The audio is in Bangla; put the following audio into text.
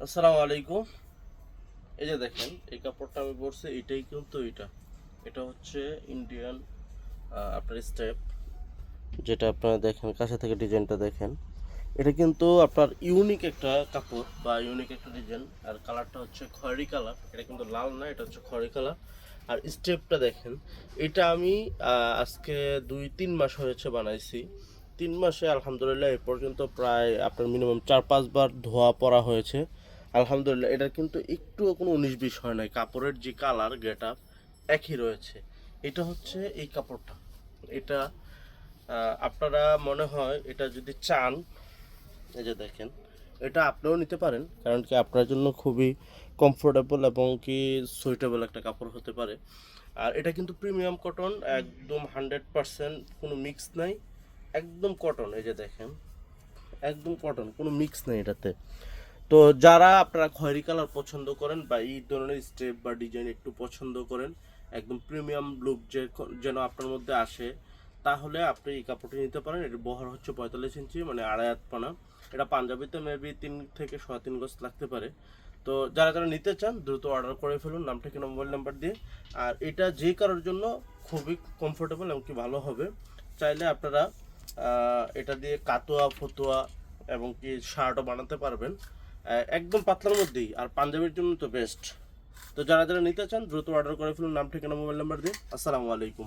আসসালামু আলাইকুম। এই যে দেখেন, এই কাপড়টা আমি পরছি, এটাই কিন্তু এটা হচ্ছে ইন্ডিয়ান আপনার স্টেপ, যেটা আপনারা দেখেন কাছে থেকে ডিজাইনটা দেখেন। এটা কিন্তু আপনার ইউনিক একটা কাপড় বা ইউনিক একটা ডিজাইন। আর কালারটা হচ্ছে খয়েরি কালার, এটা কিন্তু লাল না, এটা হচ্ছে খয়েরি কালার। আর স্টেপটা দেখেন, এটা আমি আজকে 2-3 মাস হয়েছে বানাইছি। 3 মাসে আলহামদুলিল্লাহ এ পর্যন্ত প্রায় আপনার মিনিমাম 4-5 বার ধোয়া পড়া হয়েছে। আলহামদুলিল্লাহ এটার কিন্তু একটুও কোনো 19-20 হয় নাই, কাপড়ের যে কালার গেট আপ একই রয়েছে। এটা হচ্ছে এই কাপড়টা। এটা আপনারা মনে হয় এটা যদি চান, এই যে দেখেন, এটা আপনিও নিতে পারেন, কারণ কি আপনার জন্য খুবই কমফোর্টেবল এবং কি সুইটেবল একটা কাপড় হতে পারে। আর এটা কিন্তু প্রিমিয়াম কটন, একদম 100% কোনো মিক্স নাই, একদম কটন। এই যে দেখেন, একদম কটন, কোনো মিক্স নেই এটাতে। তো যারা আপনারা খয়েরি কালার পছন্দ করেন বা এই ধরনের স্টেপ বা ডিজাইন একটু পছন্দ করেন, একদম প্রিমিয়াম লুক যেন আপনার মধ্যে আসে, তাহলে আপনি এই কাপড়টি নিতে পারেন। এর বহর হচ্ছে 45 ইঞ্চি, মানে আড়াই হাত পানা। এটা পাঞ্জাবিতে মেবি 3 থেকে 3.5 গজ লাগতে পারে। তো যারা যারা নিতে চান দ্রুত অর্ডার করে ফেলুন, নাম ঠিকানা মোবাইল নাম্বার দিয়ে। আর এটা যে কারোর জন্য খুবই কমফোর্টেবল এবং কি ভালো হবে। চাইলে আপনারা এটা দিয়ে কাতোয়া ফতুয়া এবং কি শার্টও বানাতে পারবেন, একদম পাতলার মধ্যেই। আর পাঞ্জাবির জন্য তো বেস্ট। তো যারা যারা নিতে চান দ্রুত অর্ডার করে ফেলুন, নাম ঠিকানা মোবাইল নাম্বার দিয়ে। আসসালামু আলাইকুম।